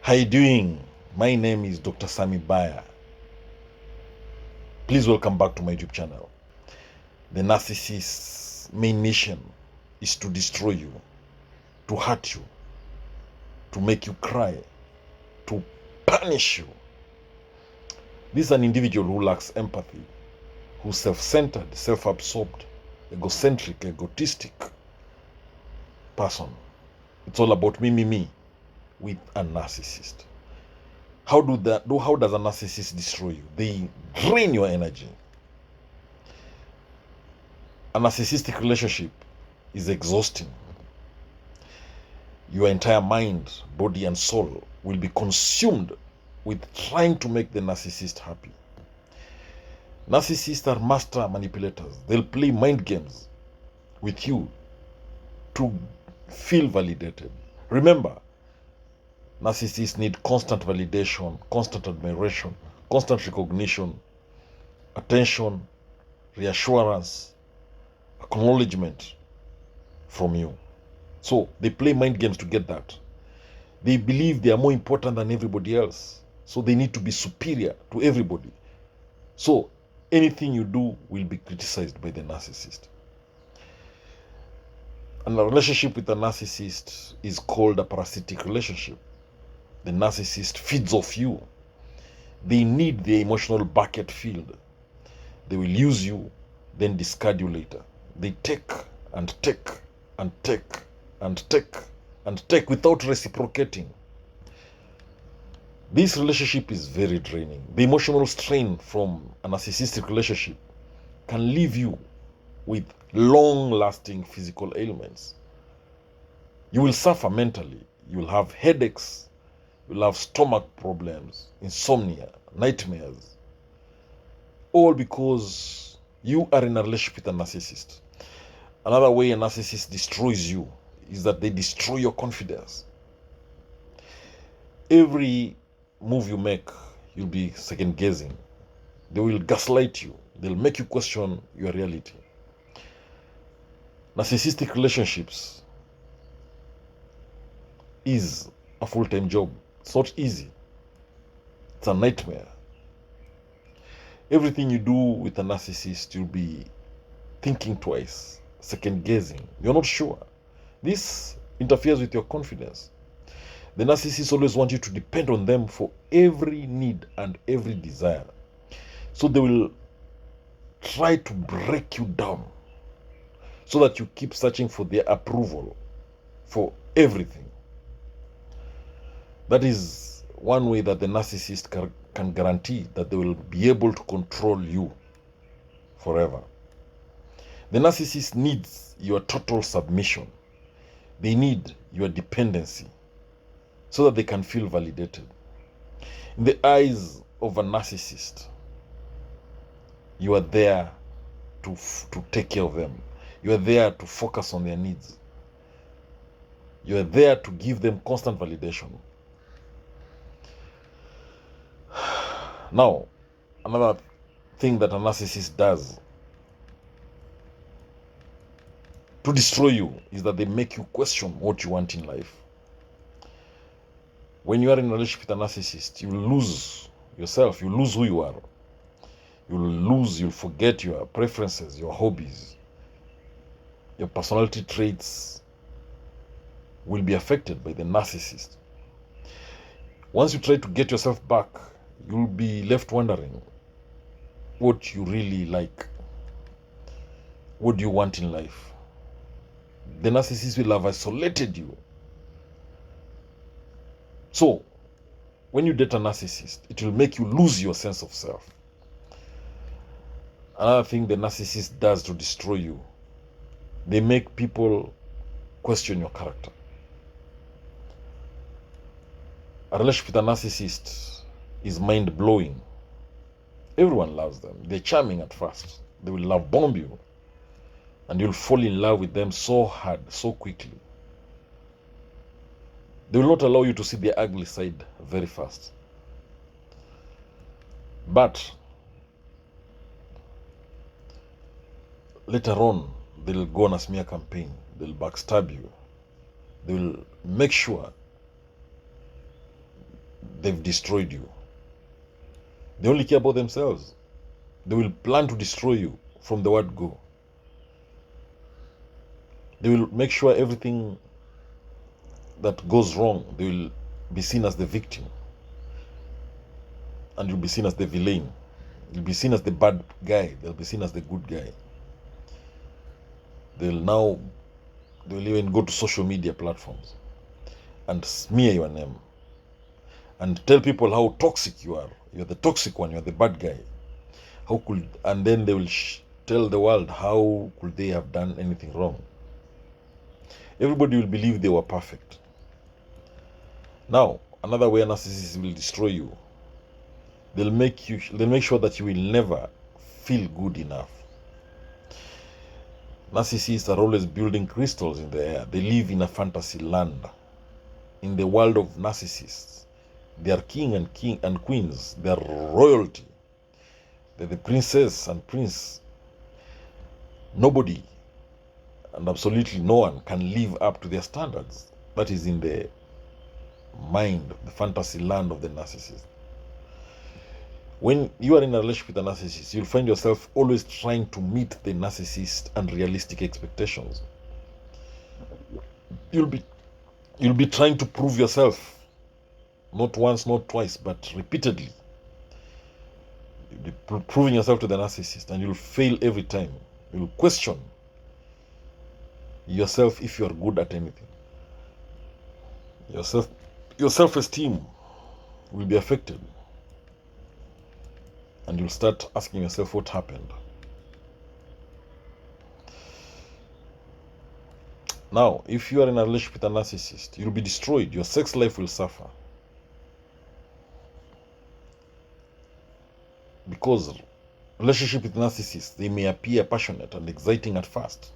How you doing? My name is Dr. Sami Baya. Please welcome back to my YouTube channel. The narcissist's main mission is to destroy you, to hurt you, to make you cry, to punish you. This is an individual who lacks empathy, who's self-centered, self-absorbed, egocentric, egotistic person. It's all about me with a narcissist. How does a narcissist destroy you? They drain your energy. A narcissistic relationship is exhausting. Your entire mind, body, and soul will be consumed with trying to make the narcissist happy. Narcissists are master manipulators. They'll play mind games with you to feel validated. Remember, narcissists need constant validation, constant admiration, constant recognition, attention, reassurance, acknowledgement from you. So they play mind games to get that. They believe they are more important than everybody else. So they need to be superior to everybody. So anything you do will be criticized by the narcissist. And a relationship with a narcissist is called a parasitic relationship. The narcissist feeds off you. They need the emotional bucket filled. They will use you, then discard you later. They take and take and take and take and take without reciprocating. This relationship is very draining. The emotional strain from a narcissistic relationship can leave you with long-lasting physical ailments. You will suffer mentally. You will have headaches. You will have stomach problems, insomnia, nightmares. All because you are in a relationship with a narcissist. Another way a narcissist destroys you is that they destroy your confidence. Every move you make, you'll be second guessing. They will gaslight you. They'll make you question your reality. Narcissistic relationships is a full-time job. It's not easy. It's a nightmare. Everything you do with a narcissist, you'll be thinking twice, second guessing. You're not sure. This interferes with your confidence. The narcissists always want you to depend on them for every need and every desire. So they will try to break you down so that you keep searching for their approval for everything. That is one way that the narcissist can guarantee that they will be able to control you forever. The narcissist needs your total submission. They need your dependency so that they can feel validated. In the eyes of a narcissist, you are there to take care of them. You are there to focus on their needs. You are there to give them constant validation. Now, another thing that a narcissist does to destroy you is that they make you question what you want in life. When you are in a relationship with a narcissist, you lose yourself. You lose who you are. You'll forget your preferences, your hobbies. Your personality traits will be affected by the narcissist. Once you try to get yourself back, you'll be left wondering what you really like. What do you want in life? The narcissist will have isolated you. So, when you date a narcissist, it will make you lose your sense of self. Another thing the narcissist does to destroy you, they make people question your character. A relationship with a narcissist is mind-blowing. Everyone loves them. They're charming at first. They will love bomb you. And you'll fall in love with them so hard, so quickly. They will not allow you to see their ugly side very fast. But later on, they'll go on a smear campaign. They'll backstab you. They will make sure they've destroyed you. They only care about themselves. They will plan to destroy you from the word go. They will make sure everything that goes wrong, they will be seen as the victim. And you'll be seen as the villain. You'll be seen as the bad guy. They'll be seen as the good guy. They'll even go to social media platforms and smear your name and tell people how toxic you are. You're the toxic one. You're the bad guy. And then they will tell the world how could they have done anything wrong. Everybody will believe they were perfect. Now, another way narcissists will destroy you. They'll make sure that you will never feel good enough. Narcissists are always building crystals in the air. They live in a fantasy land. In the world of narcissists, they are king and queens. They are royalty. They're the princess and prince. Nobody and absolutely no one can live up to their standards. That is in the mind, the fantasy land of the narcissist. When you are in a relationship with a narcissist, you'll find yourself always trying to meet the narcissist unrealistic expectations. You'll be trying to prove yourself, not once, not twice, but repeatedly. You'll be proving yourself to the narcissist, and you'll fail every time. You'll question yourself if you are good at anything. Your self-esteem will be affected. And you'll start asking yourself what happened. Now, if you are in a relationship with a narcissist, you'll be destroyed. Your sex life will suffer. Because relationship with narcissists, they may appear passionate and exciting at first.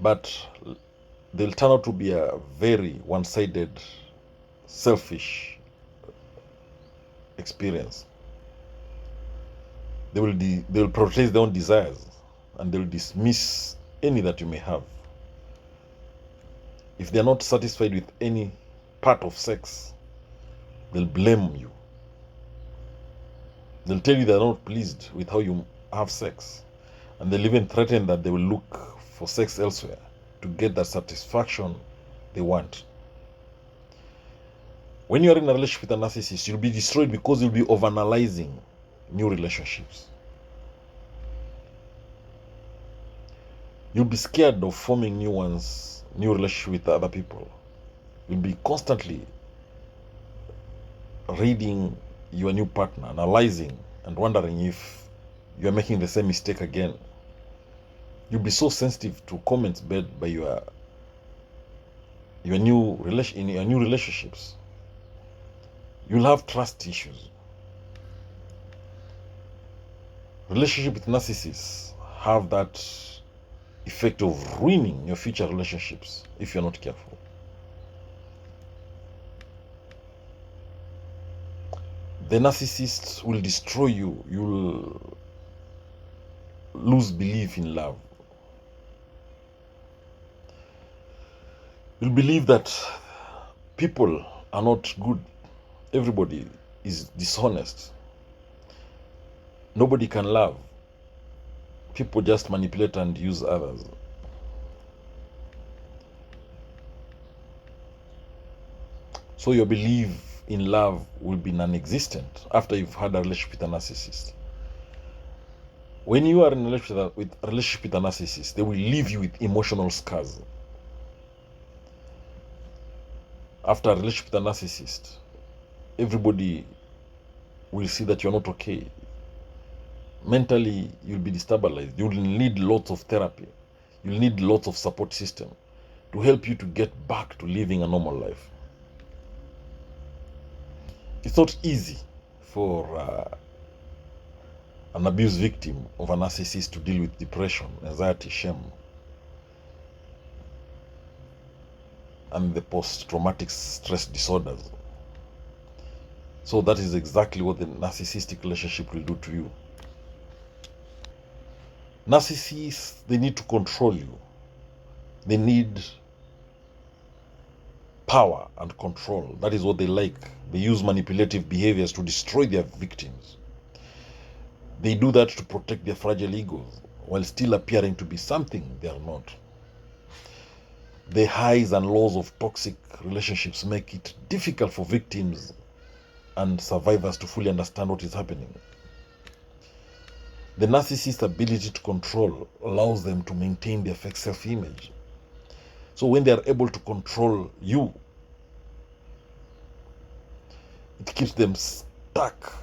But they'll turn out to be a very one-sided, selfish experience. They will prioritize their own desires, and they'll dismiss any that you may have. If they're not satisfied with any part of sex, they'll blame you. They'll tell you they're not pleased with how you have sex, and they'll even threaten that they will look for sex elsewhere to get that satisfaction they want. When you are in a relationship with a narcissist, you'll be destroyed because you'll be overanalyzing new relationships. You'll be scared of forming new relationships with other people. You'll be constantly reading your new partner, analyzing and wondering if you're making the same mistake again. You'll be so sensitive to comments made by your new relationships. You'll have trust issues. Relationship with narcissists have that effect of ruining your future relationships if you're not careful. The narcissist will destroy you. You'll lose belief in love. You'll believe that people are not good. Everybody is dishonest. Nobody can love. People just manipulate and use others. So your belief in love will be non-existent after you've had a relationship with a narcissist. When you are in a relationship with a narcissist, they will leave you with emotional scars. After a relationship with a narcissist, everybody will see that you're not okay. Mentally, you'll be destabilized. You'll need lots of therapy. You'll need lots of support system to help you to get back to living a normal life. It's not easy for an abuse victim of a narcissist to deal with depression, anxiety, shame, and the post-traumatic stress disorders. So that is exactly what the narcissistic relationship will do to you. Narcissists, they need to control you. They need power and control. That is what they like. They use manipulative behaviors to destroy their victims. They do that to protect their fragile egos while still appearing to be something they are not. The highs and lows of toxic relationships make it difficult for victims and survivors to fully understand what is happening. The narcissist's ability to control allows them to maintain their fake self-image. So when they are able to control you, it keeps them stuck.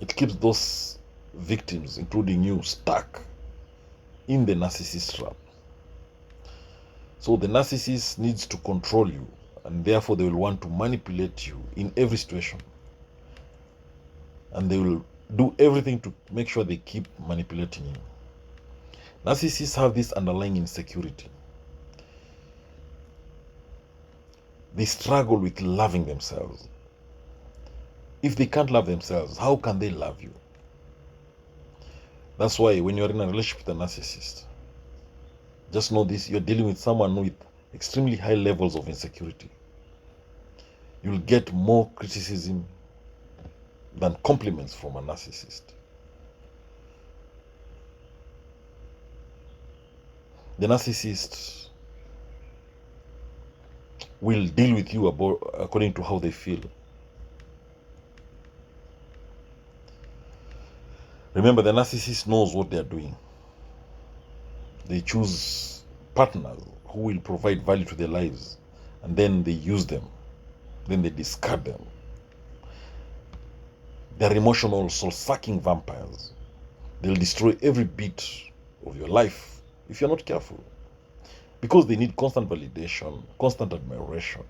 It keeps those victims, including you, stuck in the narcissist trap. So the narcissist needs to control you, and therefore they will want to manipulate you in every situation. And they will do everything to make sure they keep manipulating you. Narcissists have this underlying insecurity. They struggle with loving themselves. If they can't love themselves, how can they love you? That's why when you're in a relationship with a narcissist, just know this, you're dealing with someone with extremely high levels of insecurity. You'll get more criticism than compliments from a narcissist. The narcissist will deal with you according to how they feel. Remember, the narcissist knows what they are doing. They choose partners who will provide value to their lives, and then they use them. Then they discard them. They're emotional, soul-sucking vampires. They'll destroy every bit of your life if you're not careful, because they need constant validation, constant admiration.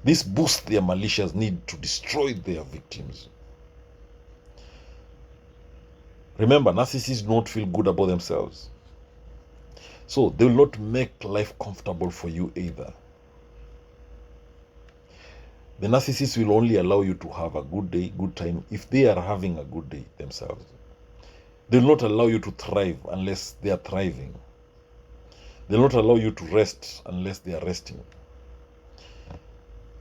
This boosts their malicious need to destroy their victims. Remember, narcissists do not feel good about themselves, so they will not make life comfortable for you either. The narcissist will only allow you to have a good day, good time, if they are having a good day themselves. They will not allow you to thrive unless they are thriving. They will not allow you to rest unless they are resting.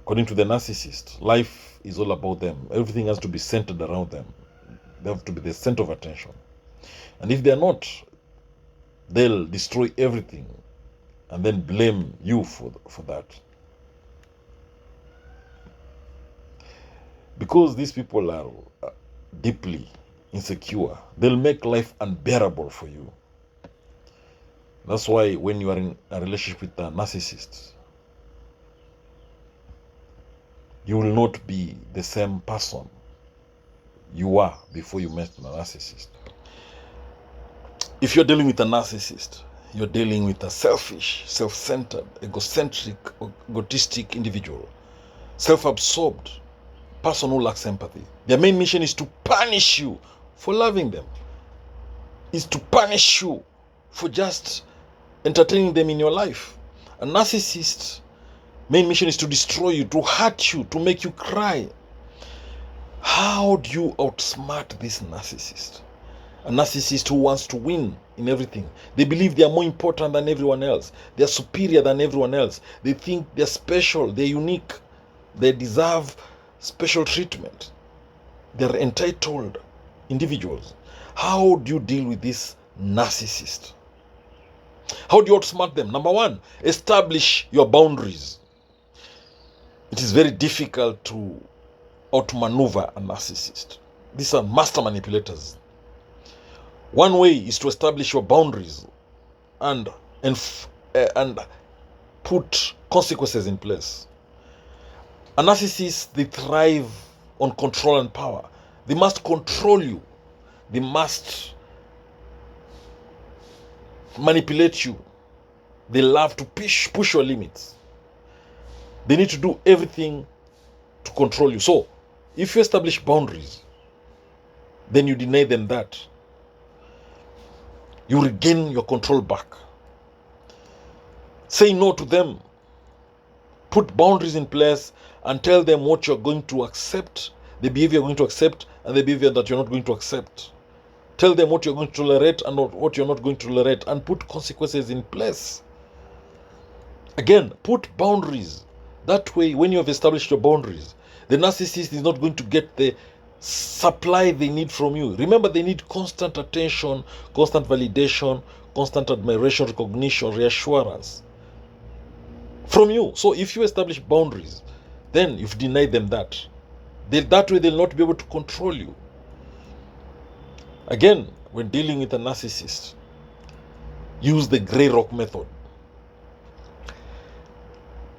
According to the narcissist, life is all about them. Everything has to be centered around them. They have to be the center of attention. And if they are not, they'll destroy everything and then blame you for that. Because these people are deeply insecure, they'll make life unbearable for you. That's why when you are in a relationship with a narcissist, you will not be the same person you were before you met a narcissist. If you're dealing with a narcissist, you're dealing with a selfish, self-centered, egocentric, egotistic individual, self-absorbed person who lacks empathy. Their main mission is to punish you for loving them, is to punish you for just entertaining them in your life. A narcissist's main mission is to destroy you, to hurt you, to make you cry. How do you outsmart this narcissist? A narcissist who wants to win in everything. They believe they are more important than everyone else. They are superior than everyone else. They think they're special, they're unique. They deserve special treatment. They're entitled individuals. How do you deal with this narcissist? How do you outsmart them? Number one, establish your boundaries. It is very difficult to outmaneuver a narcissist. These are master manipulators. One way is to establish your boundaries and put consequences in place. A narcissist, they thrive on control and power. They must control you. They must manipulate you. They love to push your limits. They need to do everything to control you. So, if you establish boundaries, then you deny them that. You regain your control back. Say no to them. Put boundaries in place and tell them what you're going to accept, the behavior you're going to accept, and the behavior that you're not going to accept. Tell them what you're going to tolerate and what you're not going to tolerate, and put consequences in place. Again, put boundaries. That way, when you have established your boundaries, the narcissist is not going to get the supply they need from you. Remember, they need constant attention, constant validation, constant admiration, recognition, reassurance from you. So if you establish boundaries, then you've denied them that. That way, they'll not be able to control you. Again, when dealing with a narcissist, use the gray rock method.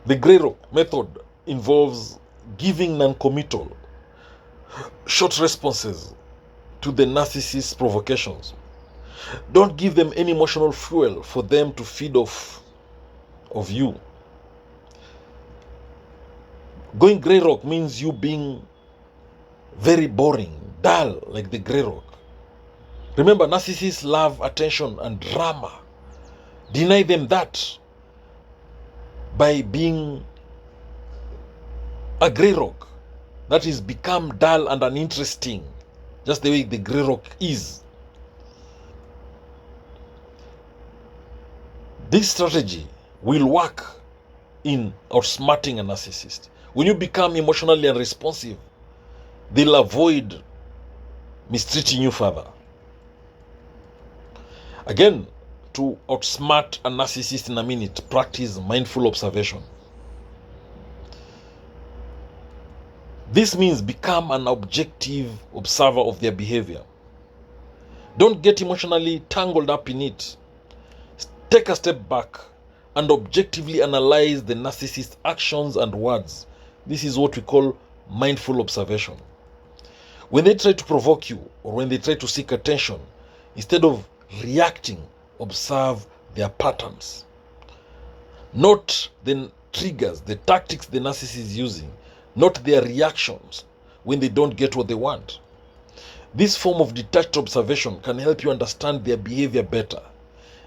The gray rock method involves giving non-committal, short responses to the narcissist's provocations. Don't give them any emotional fuel for them to feed off of you. Going gray rock means you being very boring, dull, like the gray rock. Remember, narcissists love attention and drama. Deny them that by being a grey rock. That is, become dull and uninteresting, just the way the grey rock is. This strategy will work in outsmarting a narcissist. When you become emotionally unresponsive, they'll avoid mistreating you further. Again, to outsmart a narcissist in a minute, practice mindful observation. This means become an objective observer of their behavior. Don't get emotionally tangled up in it. Take a step back and objectively analyze the narcissist's actions and words. This is what we call mindful observation. When they try to provoke you or when they try to seek attention, instead of reacting, observe their patterns. Not the triggers, the tactics the narcissist is using, not their reactions when they don't get what they want. This form of detached observation can help you understand their behavior better,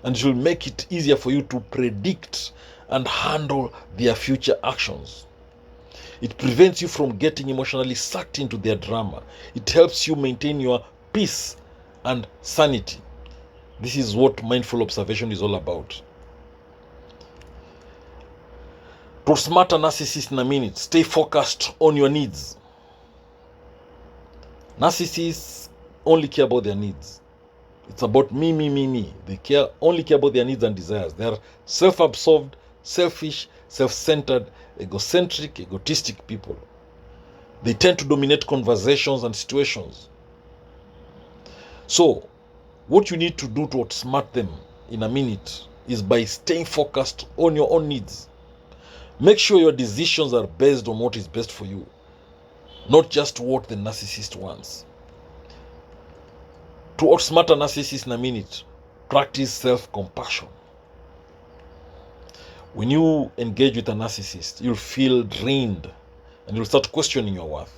and it will make it easier for you to predict and handle their future actions. It prevents you from getting emotionally sucked into their drama. It helps you maintain your peace and sanity. This is what mindful observation is all about. To outsmart a narcissist in a minute, stay focused on your needs. Narcissists only care about their needs. It's about me, me, me, me. They only care about their needs and desires. They are self-absorbed, selfish, self-centered, egocentric, egotistic people. They tend to dominate conversations and situations. So, what you need to do to outsmart them in a minute is by staying focused on your own needs. Make sure your decisions are based on what is best for you, not just what the narcissist wants. To outsmart a narcissist in a minute, practice self-compassion. When you engage with a narcissist, you'll feel drained and you'll start questioning your worth.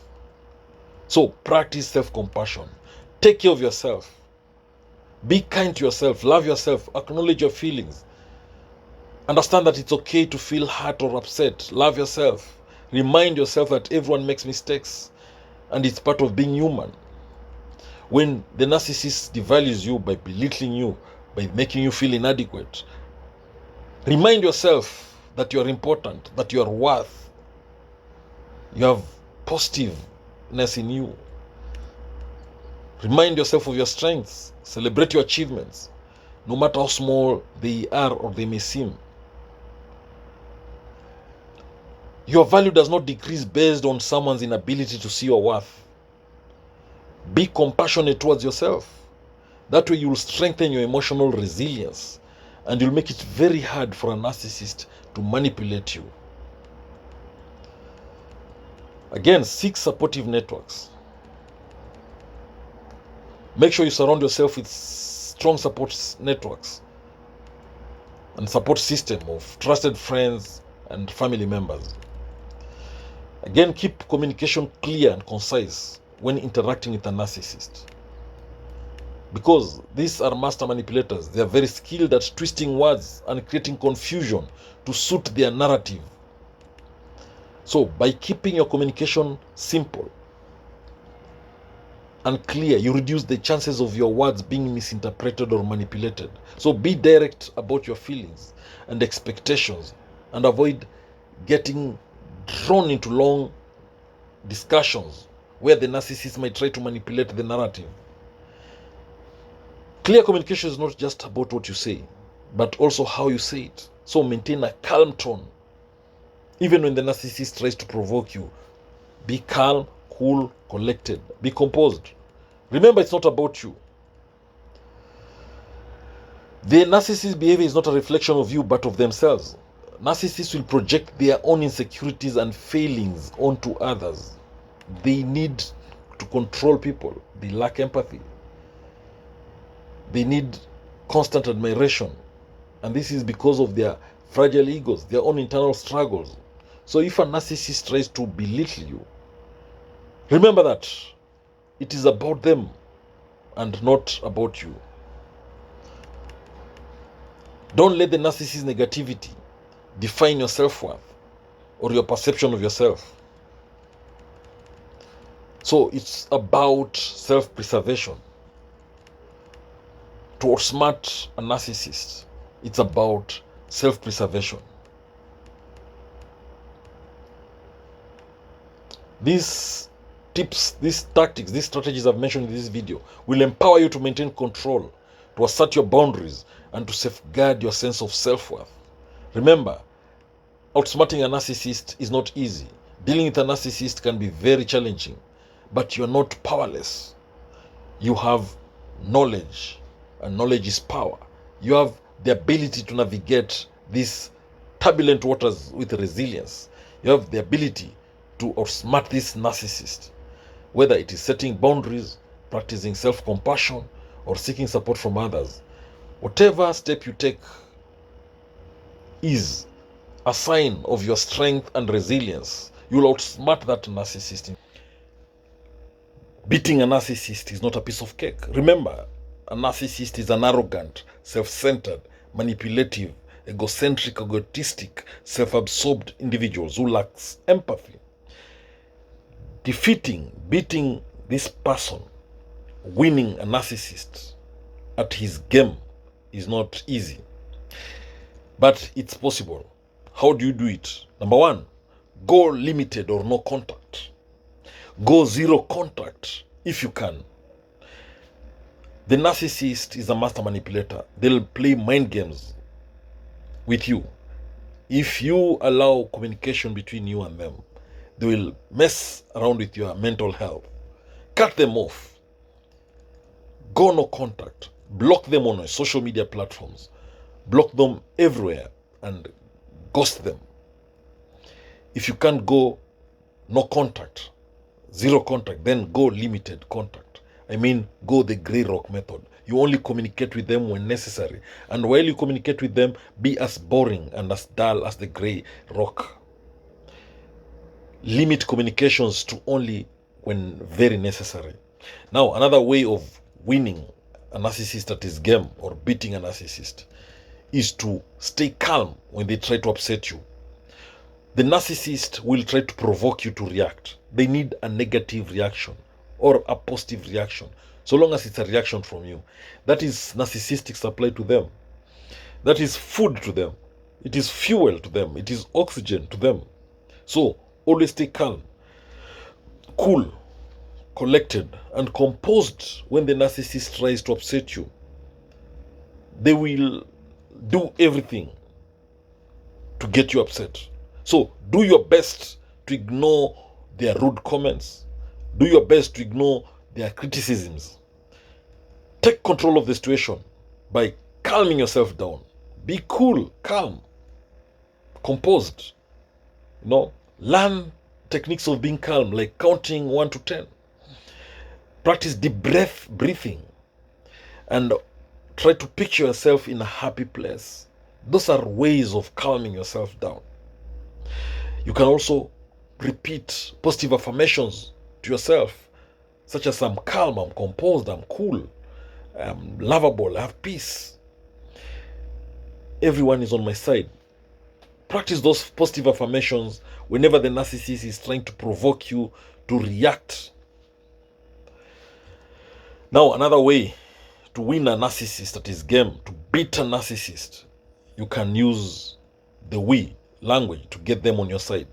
So practice self-compassion. Take care of yourself. Be kind to yourself. Love yourself. Acknowledge your feelings. Understand that it's okay to feel hurt or upset. Love yourself. Remind yourself that everyone makes mistakes and it's part of being human. When the narcissist devalues you by belittling you, by making you feel inadequate, remind yourself that you are important, that you are worth. You have positiveness in you. Remind yourself of your strengths. Celebrate your achievements, no matter how small they are or they may seem. Your value does not decrease based on someone's inability to see your worth. Be compassionate towards yourself. That way you will strengthen your emotional resilience and you'll make it very hard for a narcissist to manipulate you. Again, seek supportive networks. Make sure you surround yourself with strong support networks and support system of trusted friends and family members. Again, keep communication clear and concise when interacting with a narcissist. Because these are master manipulators. They are very skilled at twisting words and creating confusion to suit their narrative. So, by keeping your communication simple and clear, you reduce the chances of your words being misinterpreted or manipulated. So be direct about your feelings and expectations and avoid getting drawn into long discussions where the narcissist might try to manipulate the narrative. Clear communication is not just about what you say, but also how you say it. So maintain a calm tone. Even when the narcissist tries to provoke you, be calm, cool, collected, be composed. Remember, it's not about you. The narcissist behavior is not a reflection of you, but of themselves. Narcissists will project their own insecurities and failings onto others. They need to control people. They lack empathy. They need constant admiration. And this is because of their fragile egos, their own internal struggles. So if a narcissist tries to belittle you, remember that it is about them and not about you. Don't let the narcissist's negativity define your self-worth or your perception of yourself. So it's about self-preservation. To outsmart a narcissist, it's about self-preservation. These tips, these tactics, these strategies I've mentioned in this video will empower you to maintain control, to assert your boundaries, and to safeguard your sense of self-worth. Remember, outsmarting a narcissist is not easy. Dealing with a narcissist can be very challenging, but you're not powerless. You have knowledge, and knowledge is power. You have the ability to navigate these turbulent waters with resilience. You have the ability to outsmart this narcissist, whether it is setting boundaries, practicing self-compassion, or seeking support from others. Whatever step you take is a sign of your strength and resilience. You will outsmart that narcissist. Beating a narcissist is not a piece of cake. Remember, a narcissist is an arrogant, self-centered, manipulative, egocentric, egotistic, self-absorbed individuals who lacks empathy. Beating this person, winning a narcissist at his game is not easy, but it's possible. How do you do it? Number one, go limited or no contact. Go zero contact if you can. The narcissist is a master manipulator. They'll play mind games with you. If you allow communication between you and them, they will mess around with your mental health. Cut them off. Go no contact. Block them on social media platforms. Block them everywhere and ghost them. If you can't go no contact, zero contact, then go limited contact. I mean, go the grey rock method. You only communicate with them when necessary. And while you communicate with them, be as boring and as dull as the grey rock. Limit communications to only when very necessary. Now, another way of winning a narcissist at his game or beating a narcissist is to stay calm when they try to upset you. The narcissist will try to provoke you to react. They need a negative reaction or a positive reaction, so long as it's a reaction from you. That is narcissistic supply to them. That is food to them. It is fuel to them. It is oxygen to them. So always stay calm, cool, collected, and composed when the narcissist tries to upset you. They will do everything to get you upset. So do your best to ignore their rude comments. Do your best to ignore their criticisms. Take control of the situation by calming yourself down. Be cool, calm, composed. Learn techniques of being calm, like counting 1 to 10. Practice deep breathing and try to picture yourself in a happy place. Those are ways of calming yourself down. You can also repeat positive affirmations to yourself, such as I'm calm, I'm composed, I'm cool, I'm lovable, I have peace. Everyone is on my side. Practice those positive affirmations whenever the narcissist is trying to provoke you to react. Now, another way to win a narcissist at his game, to beat a narcissist, you can use the we. language to get them on your side.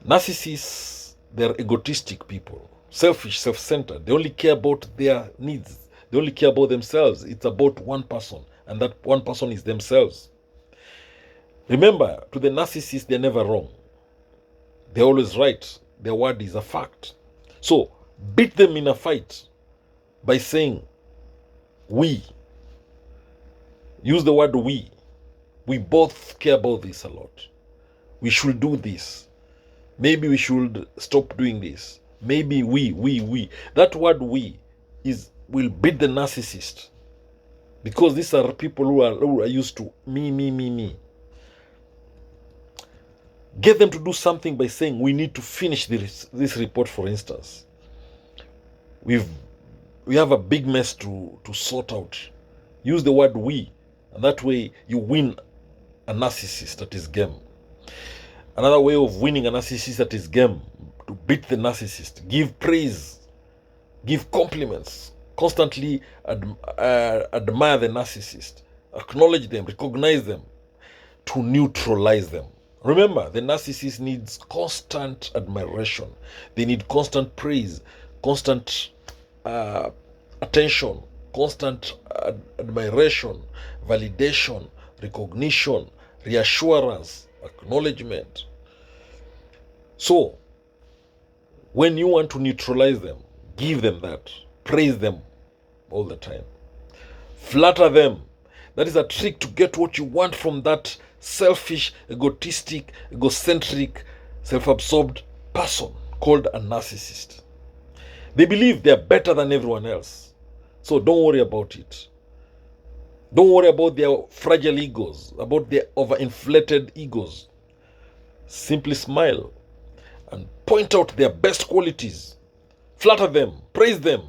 Narcissists, they're egotistic people, selfish, self-centered. They only care about their needs. They only care about themselves. It's about one person, and that one person is themselves. Remember, to the narcissist, they're never wrong. They're always right. Their word is a fact. So, beat them in a fight by saying, we. Use the word we. We both care about this a lot. We should do this. Maybe we should stop doing this. Maybe we. That word we will beat the narcissist. Because these are people who are used to me. Get them to do something by saying, we need to finish this report, for instance. We have a big mess to sort out. Use the word we, and that way you win a narcissist at his game. Another way of winning a narcissist at his game, to beat the narcissist, give praise, give compliments, constantly admire the narcissist, acknowledge them, recognize them, to neutralize them. Remember, the narcissist needs constant admiration. They need constant praise, constant attention, constant admiration, validation, recognition, reassurance, acknowledgement. So, when you want to neutralize them, give them that. Praise them all the time. Flatter them. That is a trick to get what you want from that selfish, egotistic, egocentric, self-absorbed person called a narcissist. They believe they are better than everyone else. So don't worry about it. Don't worry about their fragile egos, about their overinflated egos. Simply smile and point out their best qualities. Flatter them, praise them.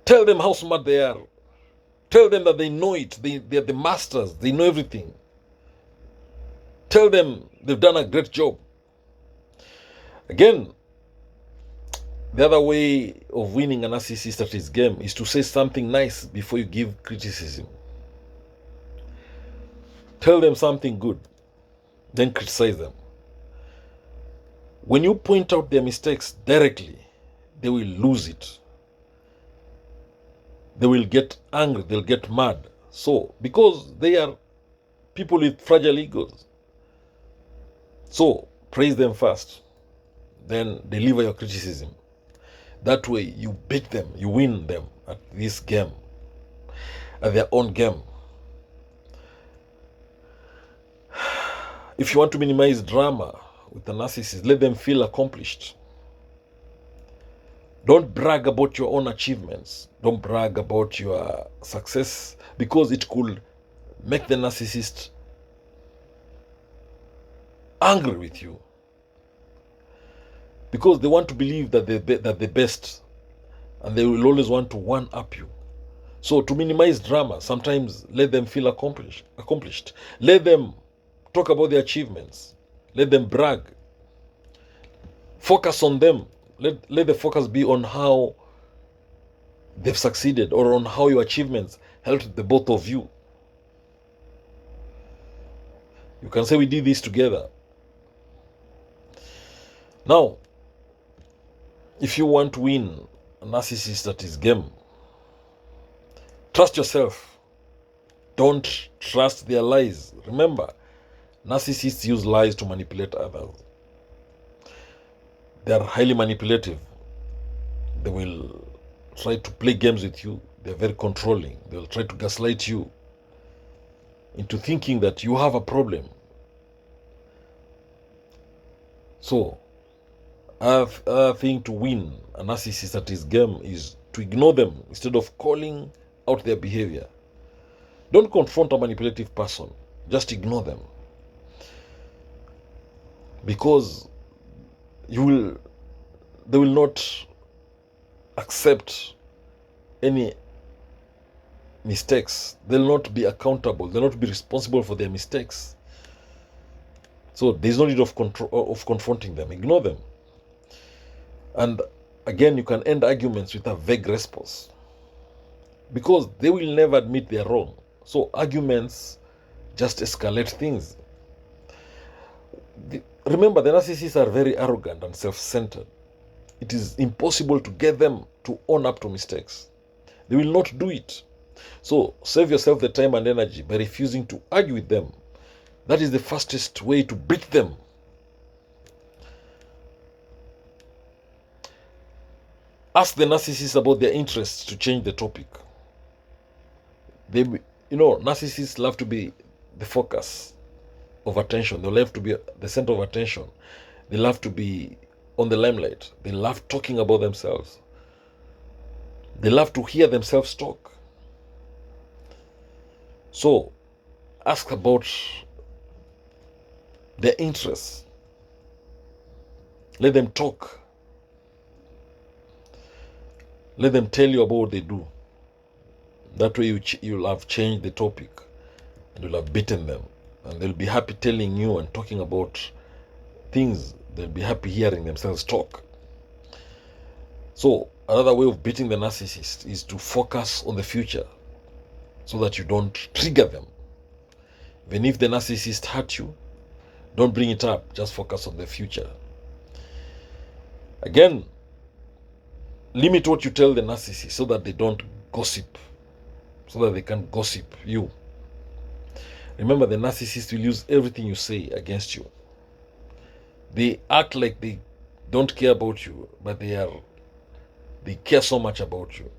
Tell them how smart they are. Tell them that they know it. They're the masters. They know everything. Tell them they've done a great job. Again, the other way of winning a narcissist at his game is to say something nice before you give criticism. Tell them something good, then criticize them. When you point out their mistakes directly, they will lose it. They will get angry, they'll get mad. So, because they are people with fragile egos. So, praise them first, then deliver your criticism. That way, you beat them, you win them at this game, at their own game. If you want to minimize drama with the narcissist, let them feel accomplished. Don't brag about your own achievements. Don't brag about your success, because it could make the narcissist angry with you. Because they want to believe that they're the best, and they will always want to one-up you. So to minimize drama, sometimes let them feel accomplished. Let them talk about their achievements. Let them brag. Focus on them. Let the focus be on how they've succeeded, or on how your achievements helped the both of you. You can say, we did this together. Now, if you want to win a narcissist at his game, trust yourself. Don't trust their lies. Remember, narcissists use lies to manipulate others. They are highly manipulative. They will try to play games with you. They are very controlling. They will try to gaslight you into thinking that you have a problem. So, another thing to win a narcissist at his game is to ignore them instead of calling out their behavior. Don't confront a manipulative person. Just ignore them. Because they will not accept any mistakes. They'll not be accountable. They'll not be responsible for their mistakes. So there's no need of confronting them. Ignore them. And again, you can end arguments with a vague response, because they will never admit they're wrong. So arguments just escalate things. Remember, the narcissists are very arrogant and self-centered. It is impossible to get them to own up to mistakes. They will not do it. So save yourself the time and energy by refusing to argue with them. That is the fastest way to beat them. Ask the narcissist about their interests to change the topic. Narcissists love to be the focus of attention. They love to be the center of attention. They love to be on the limelight. They love talking about themselves. They love to hear themselves talk. So ask about their interests. Let them talk. Let them tell you about what they do. That way you'll have changed the topic and you'll have beaten them. And they'll be happy telling you and talking about things. They'll be happy hearing themselves talk. So another way of beating the narcissist is to focus on the future so that you don't trigger them. Even if the narcissist hurt you, don't bring it up. Just focus on the future. Again, limit what you tell the narcissist so that they don't gossip, so that they can't gossip you. Remember, the narcissist will use everything you say against you. They act like they don't care about you, but they care so much about you.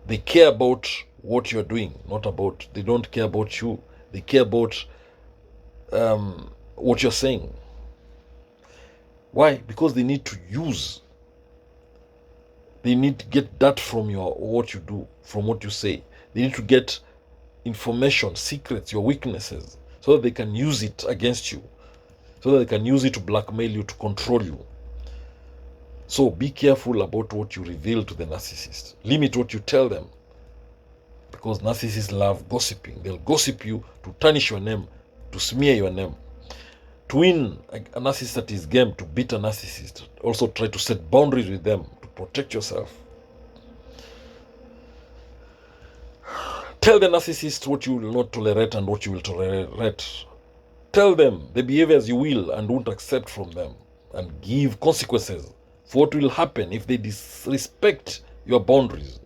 They care about what you're doing, they don't care about you. They care about what you're saying. Why? Because they need to get that from what you do, from what you say. They need to get information, secrets, your weaknesses, so that they can use it against you, so that they can use it to blackmail you, to control you. So be careful about what you reveal to the narcissist. Limit what you tell them, because narcissists love gossiping. They'll gossip you to tarnish your name, to smear your name. To win a narcissist at his game, to beat a narcissist, also try to set boundaries with them to protect yourself. Tell the narcissist what you will not tolerate and what you will tolerate. Tell them the behaviors you will and won't accept from them, and give consequences for what will happen if they disrespect your boundaries.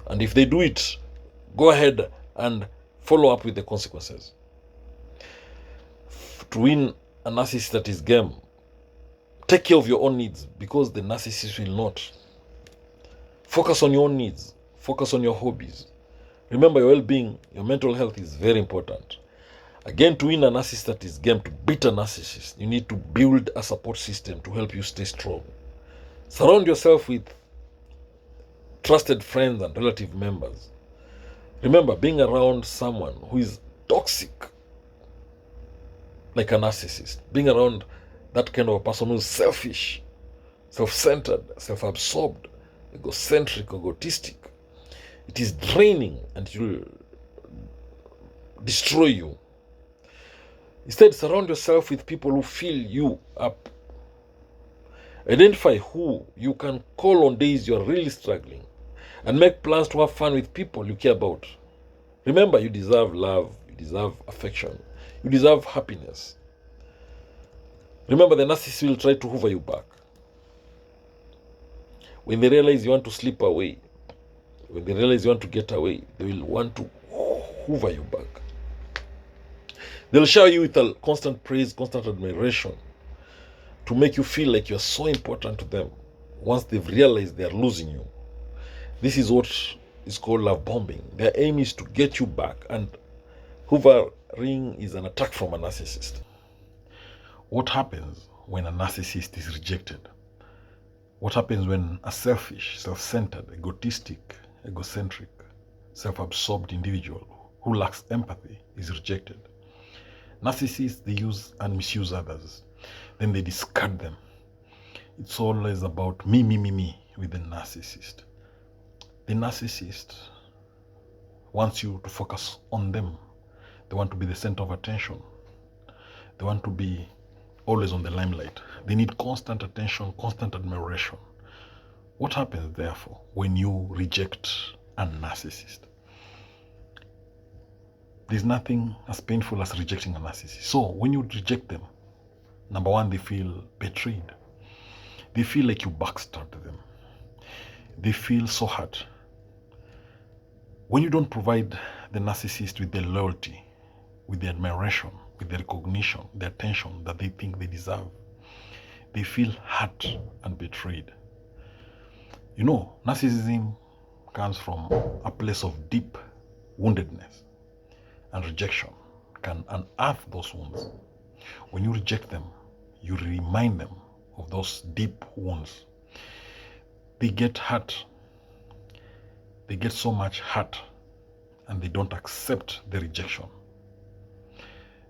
And if they do it, go ahead and follow up with the consequences. To win a narcissist at his game, take care of your own needs, because the narcissist will not. Focus on your own needs. Focus on your hobbies. Remember, your well-being, your mental health is very important. Again, to win a narcissist at his game, to beat a narcissist, you need to build a support system to help you stay strong. Surround yourself with trusted friends and relative members. Remember, being around someone who is toxic, like a narcissist, being around that kind of a person who is selfish, self-centered, self-absorbed, egocentric, egotistic, it is draining and it will destroy you. Instead, surround yourself with people who fill you up. Identify who you can call on days you are really struggling, and make plans to have fun with people you care about. Remember, you deserve love, you deserve affection, you deserve happiness. Remember, the narcissist will try to hoover you back. When they realize you want to slip away, when they realize you want to get away, they will want to hoover you back. They'll shower you with a constant praise, constant admiration, to make you feel like you're so important to them once they've realized they're losing you. This is what is called love bombing. Their aim is to get you back, and hoovering is an attack from a narcissist. What happens when a narcissist is rejected? What happens when a selfish, self-centered, egotistic, egocentric, self-absorbed individual who lacks empathy is rejected? Narcissists, they use and misuse others. Then they discard them. It's always about me with the narcissist. The narcissist wants you to focus on them. They want to be the center of attention. They want to be always on the limelight. They need constant attention, constant admiration. What happens, therefore, when you reject a narcissist? There's nothing as painful as rejecting a narcissist. So when you reject them, number one, they feel betrayed. They feel like you backstabbed them. They feel so hurt. When you don't provide the narcissist with the loyalty, with the admiration, with the recognition, the attention that they think they deserve, they feel hurt and betrayed. You know, narcissism comes from a place of deep woundedness, and rejection can unearth those wounds. When you reject them, you remind them of those deep wounds. They get hurt. They get so much hurt, and they don't accept the rejection.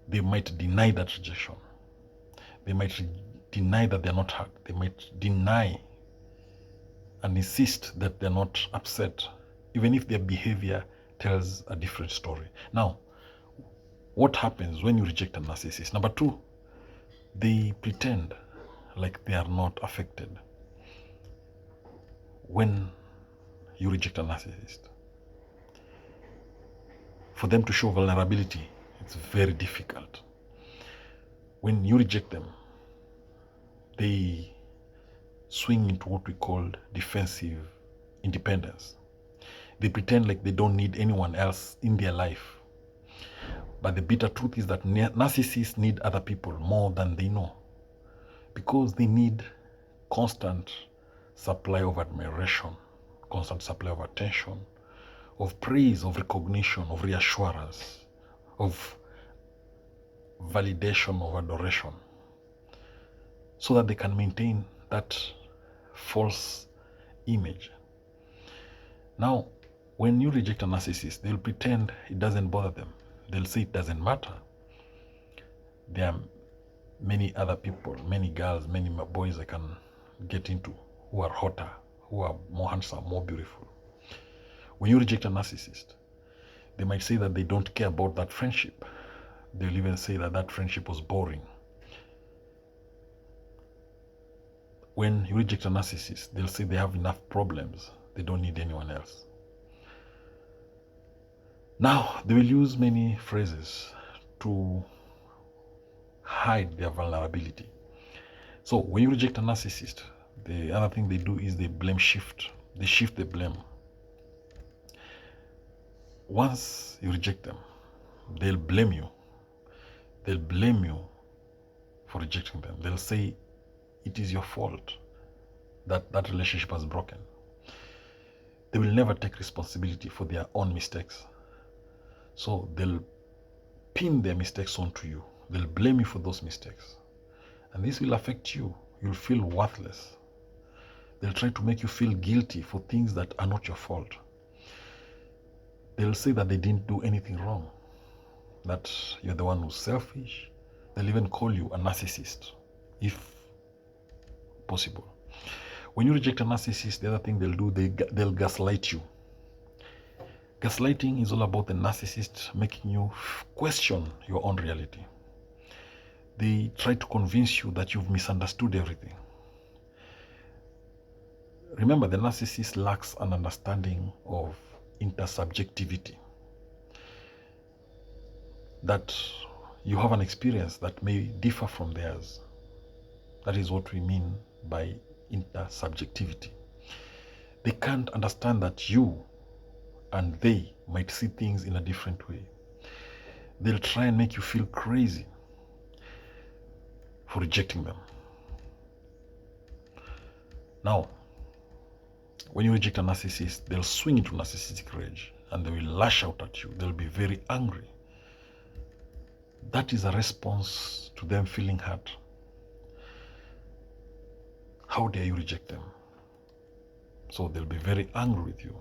They might deny that rejection. They might deny that they're not hurt. They might deny and insist that they're not upset, even if their behavior tells a different story. Now, what happens when you reject a narcissist? Number two, they pretend like they are not affected. When you reject a narcissist, for them to show vulnerability, it's very difficult. When you reject them, they swing into what we call defensive independence. They pretend like they don't need anyone else in their life. But the bitter truth is that narcissists need other people more than they know, because they need constant supply of admiration, constant supply of attention, of praise, of recognition, of reassurance, of validation, of adoration, so that they can maintain that false image. Now, when you reject a narcissist, they'll pretend it doesn't bother them. They'll say it doesn't matter. There are many other people, many girls, many boys I can get into who are hotter, who are more handsome, more beautiful. When you reject a narcissist, they might say that they don't care about that friendship. They'll even say that that friendship was boring. When you reject a narcissist, they'll say they have enough problems. They don't need anyone else. Now, they will use many phrases to hide their vulnerability. So when you reject a narcissist, the other thing they do is they blame shift. They shift the blame. Once you reject them, they'll blame you. They'll blame you for rejecting them. They'll say it is your fault that that relationship has broken. They will never take responsibility for their own mistakes. So they'll pin their mistakes onto you. They'll blame you for those mistakes. And this will affect you. You'll feel worthless. They'll try to make you feel guilty for things that are not your fault. They'll say that they didn't do anything wrong, that you're the one who's selfish. They'll even call you a narcissist, if possible. When you reject a narcissist, the other thing they'll do, they'll gaslight you. Gaslighting is all about the narcissist making you question your own reality. They try to convince you that you've misunderstood everything. Remember, the narcissist lacks an understanding of intersubjectivity. That you have an experience that may differ from theirs. That is what we mean by intersubjectivity. They can't understand that you and they might see things in a different way. They'll try and make you feel crazy for rejecting them. Now, when you reject a narcissist, they'll swing into narcissistic rage and they will lash out at you. They'll be very angry. That is a response to them feeling hurt. How dare you reject them? So they'll be very angry with you.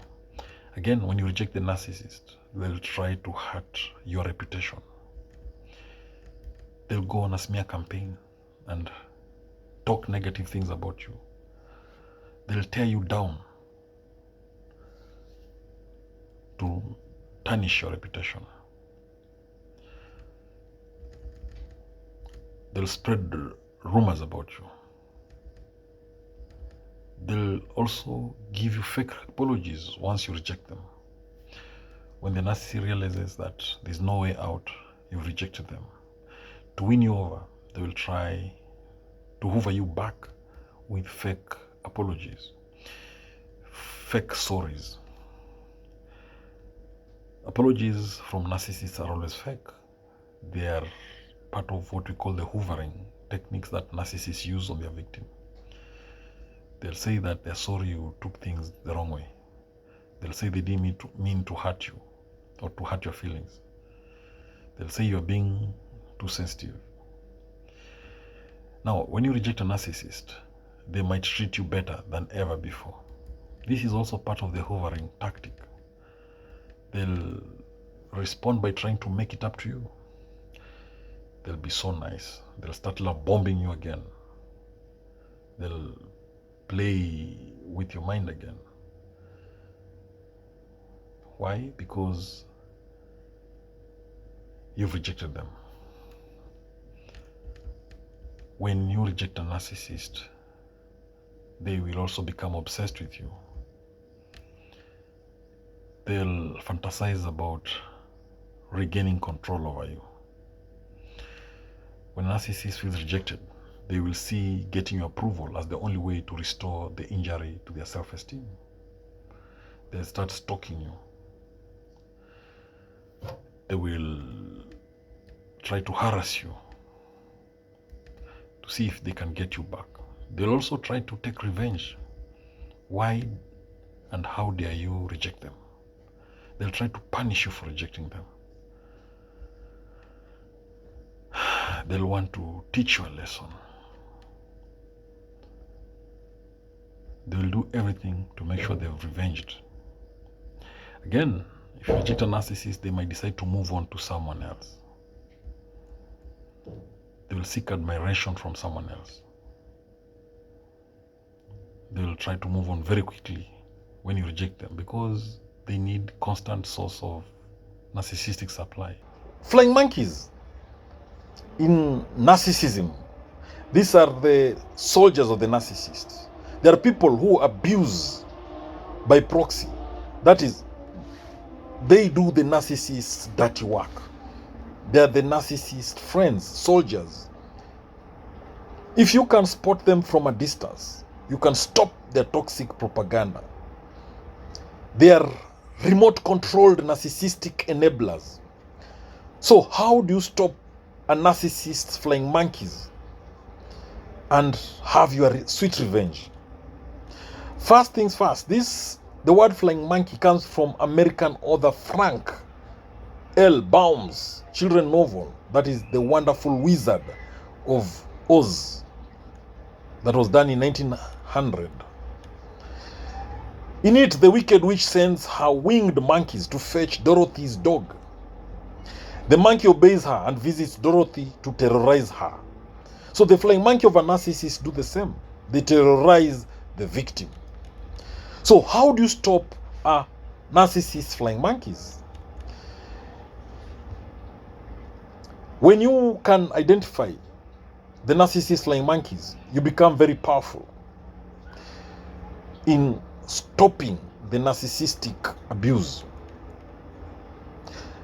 Again, when you reject the narcissist, they'll try to hurt your reputation. They'll go on a smear campaign and talk negative things about you. They'll tear you down to tarnish your reputation. They'll spread rumors about you. They'll also give you fake apologies once you reject them. When the narcissist realizes that there's no way out, you've rejected them. To win you over, they will try to hoover you back with fake apologies, fake sorries. Apologies from narcissists are always fake. They are part of what we call the hoovering techniques that narcissists use on their victim. They'll say that they're sorry you took things the wrong way. They'll say they didn't mean to hurt you or to hurt your feelings. They'll say you're being too sensitive. Now, when you reject a narcissist, they might treat you better than ever before. This is also part of the hovering tactic. They'll respond by trying to make it up to you. They'll be so nice. They'll start love bombing you again. They'll play with your mind again. Why? Because you've rejected them. When you reject a narcissist, they will also become obsessed with you. They'll fantasize about regaining control over you. When a narcissist feels rejected, they will see getting your approval as the only way to restore the injury to their self-esteem. They'll start stalking you. They will try to harass you to see if they can get you back. They'll also try to take revenge. Why and how dare you reject them? They'll try to punish you for rejecting them. They'll want to teach you a lesson. They'll do everything to make sure they've revenged. Again, if you reject a narcissist, they might decide to move on to someone else. They will seek admiration from someone else. They will try to move on very quickly when you reject them because they need constant source of narcissistic supply. Flying monkeys in narcissism, these are the soldiers of the narcissist. There are people who abuse by proxy. That is, they do the narcissist's dirty work. They are the narcissist friends, soldiers. If you can spot them from a distance, you can stop their toxic propaganda. They are remote controlled narcissistic enablers. So how do you stop a narcissist's flying monkeys and have your sweet revenge? First things first, the word flying monkey comes from American author Frank L. Baum's children's novel, that is The Wonderful Wizard of Oz, that was done in 1900. In it, the Wicked Witch sends her winged monkeys to fetch Dorothy's dog. The monkey obeys her and visits Dorothy to terrorize her. So the flying monkey of a narcissist do the same. They terrorize the victim. So how do you stop a narcissist flying monkeys? When you can identify the narcissist flying monkeys, you become very powerful in stopping the narcissistic abuse.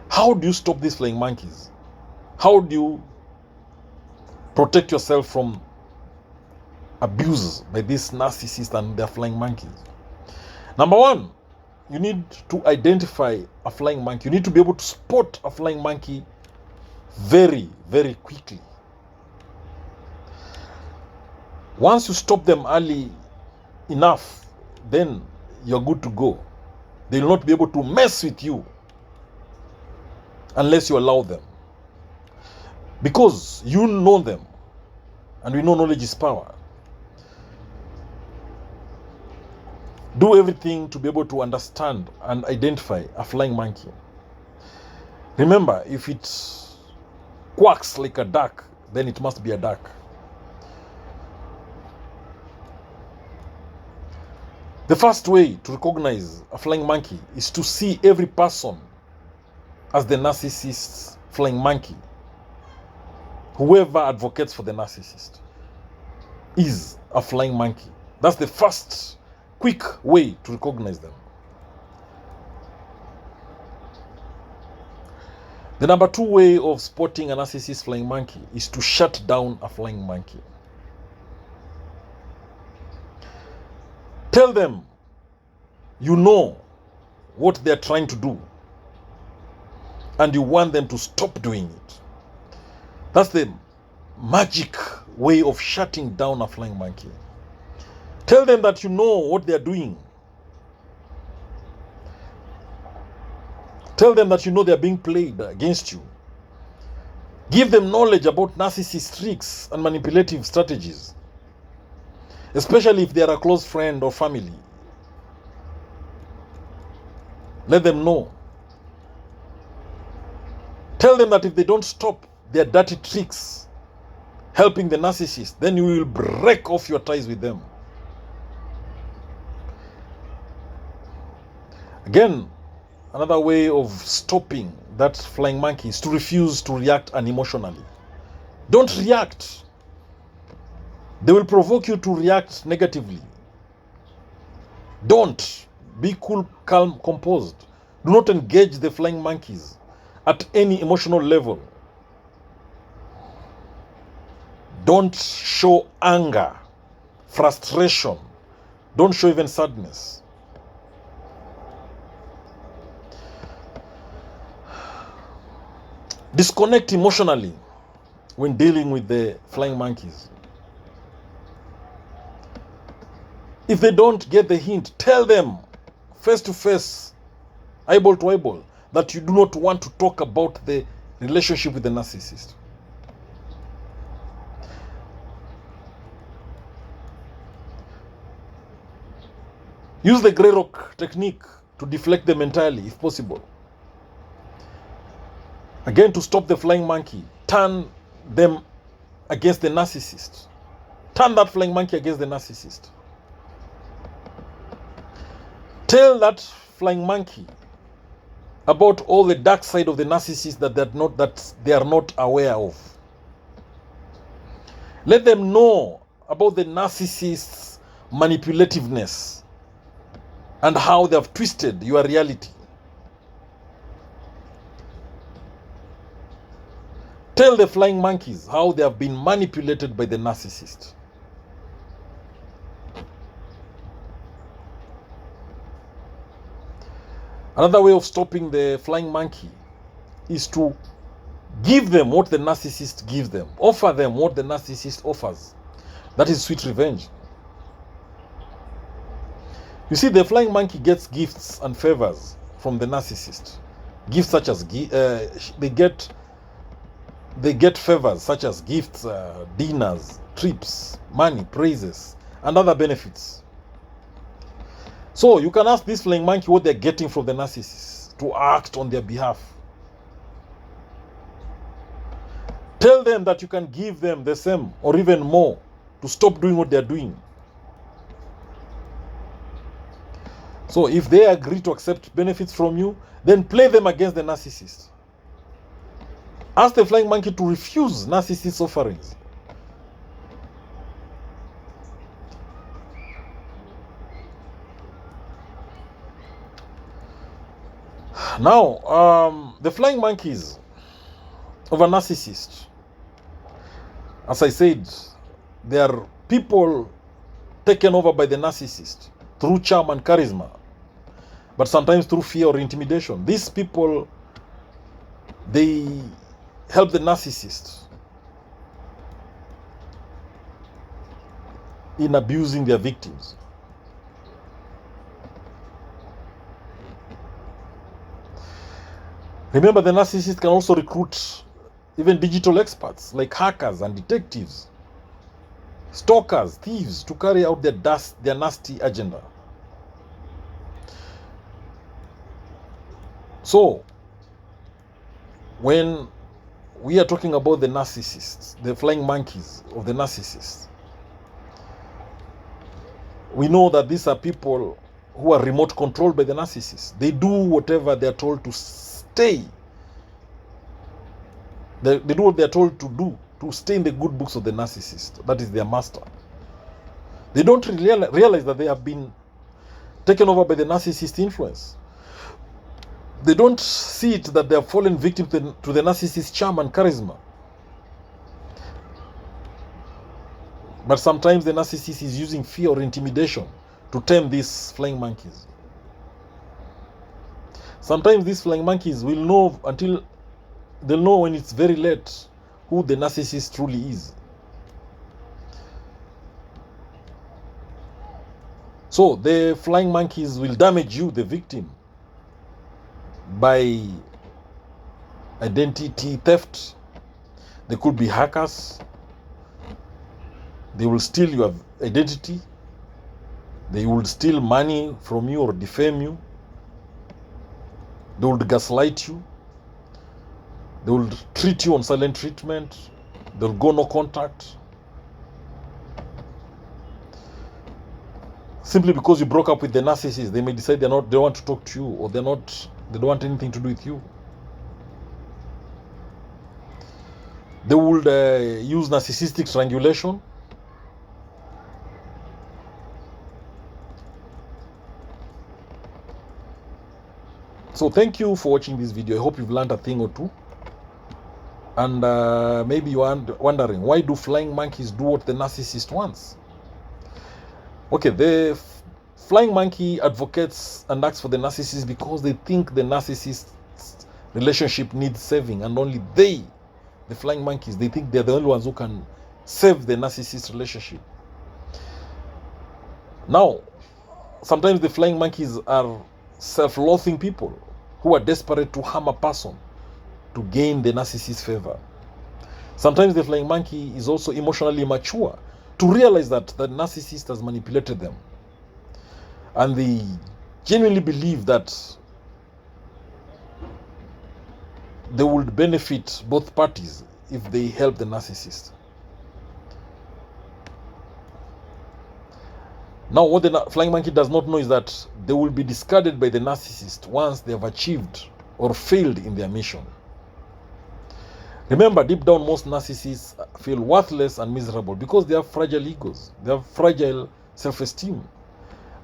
How do you stop these flying monkeys? How do you protect yourself from abuse by these narcissists and their flying monkeys? Number one, you need to identify a flying monkey. You need to be able to spot a flying monkey very, very quickly. Once you stop them early enough, then you're good to go. They will not be able to mess with you unless you allow them. Because you know them, and we know knowledge is power. Do everything to be able to understand and identify a flying monkey. Remember, if it quacks like a duck, then it must be a duck. The first way to recognize a flying monkey is to see every person as the narcissist's flying monkey. Whoever advocates for the narcissist is a flying monkey. That's the first quick way to recognize them. The number 2 way of spotting a narcissist flying monkey is to shut down a flying monkey. Tell them you know what they're trying to do and you want them to stop doing it. That's the magic way of shutting down a flying monkey. Tell them that you know what they're doing. Tell them that you know they're being played against you. Give them knowledge about narcissist tricks and manipulative strategies, especially if they are a close friend or family. Let them know. Tell them that if they don't stop their dirty tricks helping the narcissist, then you will break off your ties with them. Again, another way of stopping that flying monkey is to refuse to react unemotionally. Don't react. They will provoke you to react negatively. Don't. Be cool, calm, composed. Do not engage the flying monkeys at any emotional level. Don't show anger, frustration. Don't show even sadness. Disconnect emotionally when dealing with the flying monkeys. If they don't get the hint, tell them face to face, eyeball to eyeball, that you do not want to talk about the relationship with the narcissist. Use the grey rock technique to deflect them entirely if possible. Again, to stop the flying monkey, turn them against the narcissist. Turn that flying monkey against the narcissist. Tell that flying monkey about all the dark side of the narcissist that they are not aware of. Let them know about the narcissist's manipulativeness and how they have twisted your reality. Tell the flying monkeys how they have been manipulated by the narcissist. Another way of stopping the flying monkey is to give them what the narcissist gives them. Offer them what the narcissist offers. That is sweet revenge. You see, the flying monkey gets gifts and favors from the narcissist. Gifts such as they get favors such as gifts, dinners, trips, money, praises, and other benefits. So you can ask this flying monkey what they're getting from the narcissist to act on their behalf. Tell them that you can give them the same or even more to stop doing what they're doing. So if they agree to accept benefits from you, then play them against the narcissist. Ask the flying monkey to refuse narcissist offerings. Now, the flying monkeys of a narcissist, as I said, they are people taken over by the narcissist through charm and charisma, but sometimes through fear or intimidation. These people, they help the narcissist in abusing their victims. Remember, the narcissist can also recruit even digital experts like hackers and detectives, stalkers, thieves to carry out their nasty agenda. So, when we are talking about the narcissists, the flying monkeys of the narcissists, we know that these are people who are remote controlled by the narcissist. They do whatever they are told to stay. They do what they are told to do to stay in the good books of the narcissist. That is their master. They don't realize that they have been taken over by the narcissist influence. They don't see it that they have fallen victim to the narcissist's charm and charisma. But sometimes the narcissist is using fear or intimidation to tame these flying monkeys. Sometimes these flying monkeys will know until they'll know when it's very late who the narcissist truly is. So the flying monkeys will damage you, the victim, by identity theft. They could be hackers. They will steal your identity. They will steal money from you or defame you. They will gaslight you. They will treat you on silent treatment. They'll go no contact. Simply because you broke up with the narcissist, they may decide they don't want to talk to you, or they don't want anything to do with you. They would use narcissistic strangulation. So thank you for watching this video. I hope you've learned a thing or two. And maybe you are wondering, why do flying monkeys do what the narcissist wants? Okay, the flying monkey advocates and asks for the narcissist because they think the narcissist's relationship needs saving, and only they, the flying monkeys, they think they're the only ones who can save the narcissist relationship. Now, sometimes the flying monkeys are self-loathing people who are desperate to harm a person to gain the narcissist's favor. Sometimes the flying monkey is also emotionally immature to realize that the narcissist has manipulated them. And they genuinely believe that they would benefit both parties if they help the narcissist. Now, what the flying monkey does not know is that they will be discarded by the narcissist once they have achieved or failed in their mission. Remember, deep down, most narcissists feel worthless and miserable because they have fragile egos. They have fragile self-esteem.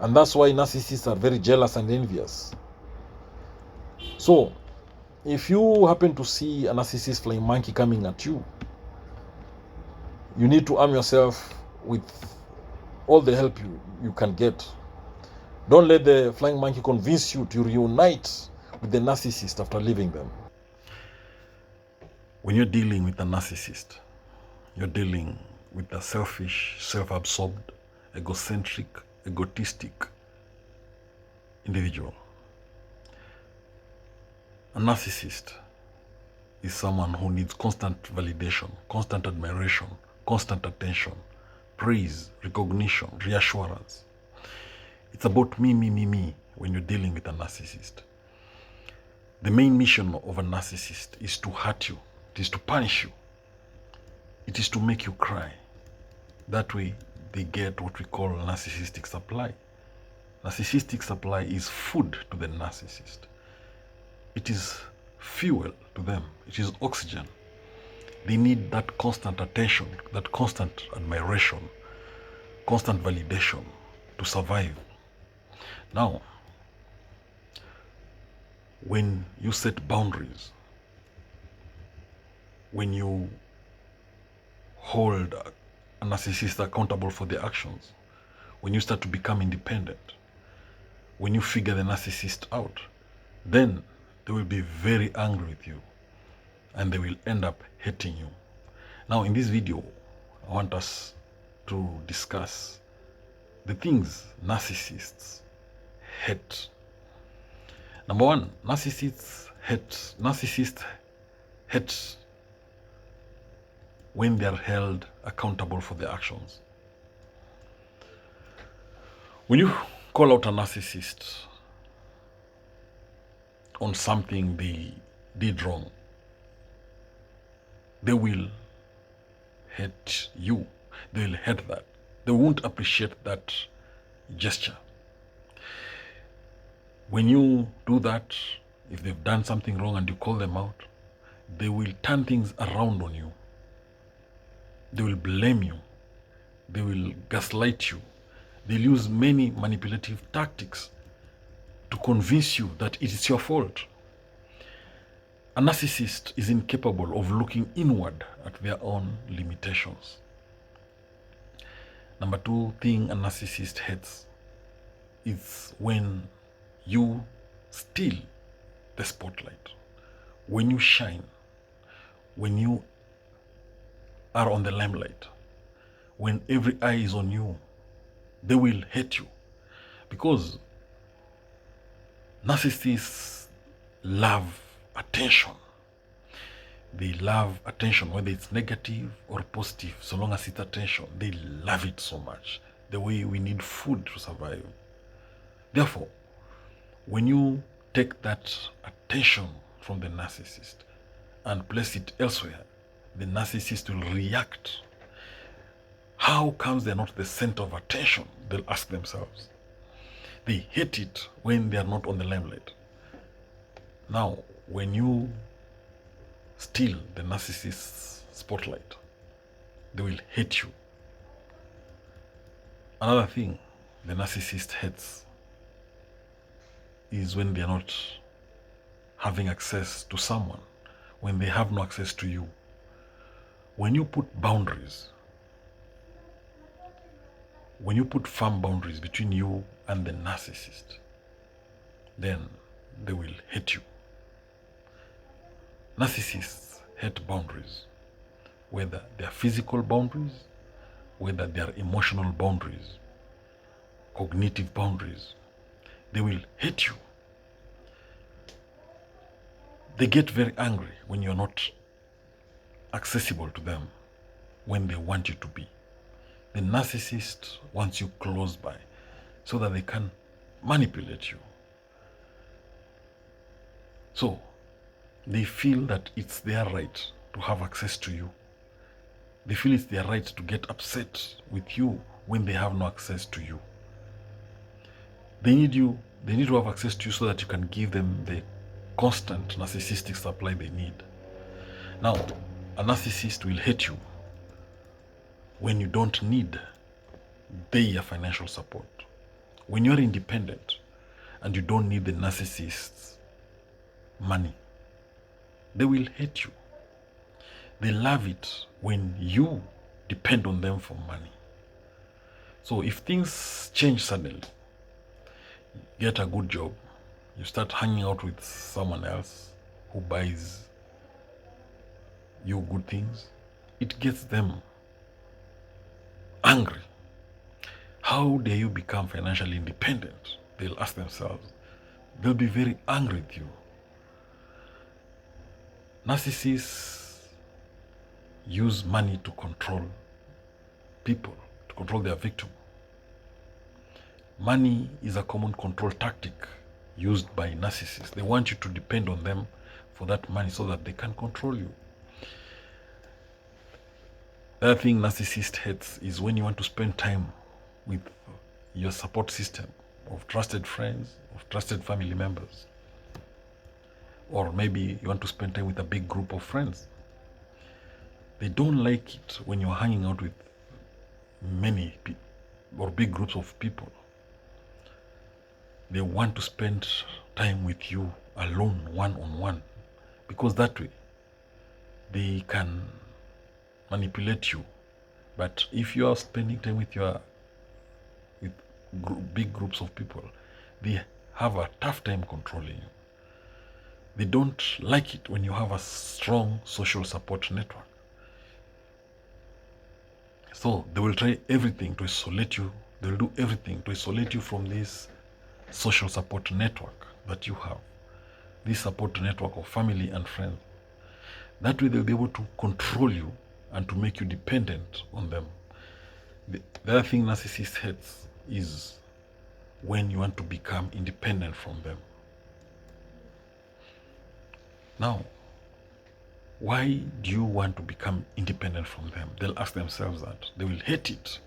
And that's why narcissists are very jealous and envious. So, if you happen to see a narcissist flying monkey coming at you, you need to arm yourself with all the help you can get. Don't let the flying monkey convince you to reunite with the narcissist after leaving them. When you're dealing with a narcissist, you're dealing with a selfish, self-absorbed, egocentric, egotistic individual. A narcissist is someone who needs constant validation, constant admiration, constant attention, praise, recognition, reassurance. It's about me when you're dealing with a narcissist. The main mission of a narcissist is to hurt you. It is to punish you. It is to make you cry. That way, they get what we call narcissistic supply. Narcissistic supply is food to the narcissist. It is fuel to them. It is oxygen. They need that constant attention, that constant admiration, constant validation to survive. Now, when you set boundaries, when you hold a narcissist accountable for their actions, when you start to become independent, when you figure the narcissist out, then they will be very angry with you and they will end up hating you. Now, in this video, I want us to discuss the things narcissists hate. Number one, narcissists hate when they are held accountable for their actions. When you call out a narcissist on something they did wrong, they will hate you. They will hate that. They won't appreciate that gesture. When you do that, if they've done something wrong and you call them out, they will turn things around on you. They will blame you. They will gaslight you. They'll use many manipulative tactics to convince you that it is your fault. A narcissist is incapable of looking inward at their own limitations. Number two thing a narcissist hates is when you steal the spotlight, when you shine, when you are on the limelight, when every eye is on you. They will hate you because narcissists love attention. They love attention, whether it's negative or positive. So long as it's attention, they love it so much, the way we need food to survive. Therefore, when you take that attention from the narcissist and place it elsewhere, the narcissist will react. How comes they're not the center of attention? They'll ask themselves. They hate it when they are not on the limelight. Now, when you steal the narcissist's spotlight, they will hate you. Another thing the narcissist hates is when they are not having access to someone, when they have no access to you. When you put boundaries, when you put firm boundaries between you and the narcissist, then they will hate you. Narcissists hate boundaries, whether they are physical boundaries, whether they are emotional boundaries, cognitive boundaries. They will hate you. They get very angry when you're not accessible to them when they want you to be. The narcissist wants you close by so that they can manipulate you. So they feel that it's their right to have access to you. They feel it's their right to get upset with you when they have no access to you. They need you, they need to have access to you so that you can give them the constant narcissistic supply they need. Now, a narcissist will hate you when you don't need their financial support. When you're independent and you don't need the narcissist's money, they will hate you. They love it when you depend on them for money. So if things change suddenly, get a good job, you start hanging out with someone else who buys you good things, it gets them angry. How dare you become financially independent? They'll ask themselves. They'll be very angry with you. Narcissists use money to control people, to control their victim. Money is a common control tactic used by narcissists. They want you to depend on them for that money so that they can control you. The other thing narcissist hates is when you want to spend time with your support system of trusted friends, of trusted family members. Or maybe you want to spend time with a big group of friends. They don't like it when you're hanging out with many people or big groups of people. They want to spend time with you alone, one-on-one, because that way they can manipulate you. But if you are spending time with big groups of people, they have a tough time controlling you. They don't like it when you have a strong social support network. So they will try everything to isolate you. They will do everything to isolate you from this social support network that you have, this support network of family and friends. That way they'll be able to control you and to make you dependent on them. The other thing narcissist hates is when you want to become independent from them. Now, why do you want to become independent from them? They'll ask themselves that. They will hate it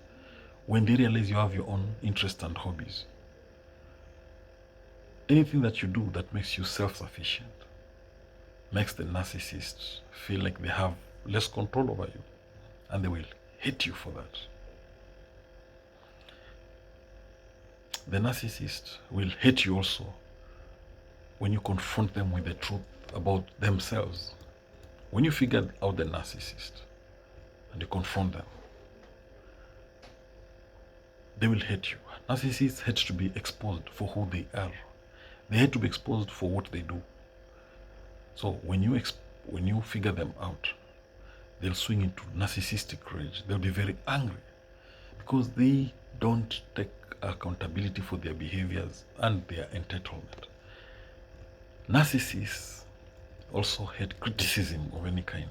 when they realize you have your own interests and hobbies. Anything that you do that makes you self-sufficient makes the narcissist feel like they have less control over you, and they will hate you for that. The narcissist will hate you also when you confront them with the truth about themselves. When you figure out the narcissist and you confront them, they will hate you. Narcissists hate to be exposed for who they are. They hate to be exposed for what they do. So when you figure them out, they'll swing into narcissistic rage. They'll be very angry because they don't take accountability for their behaviors and their entitlement. Narcissists also hate criticism of any kind.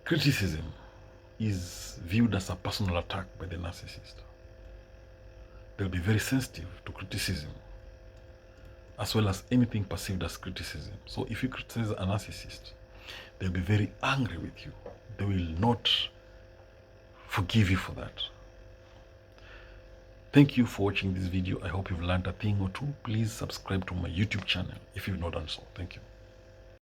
Criticism is viewed as a personal attack by the narcissist. They'll be very sensitive to criticism, as well as anything perceived as criticism. So if you criticize a narcissist, they'll be very angry with you. They will not forgive you for that. Thank you for watching this video. I hope you've learned a thing or two. Please subscribe to my YouTube channel if you've not done so. Thank you.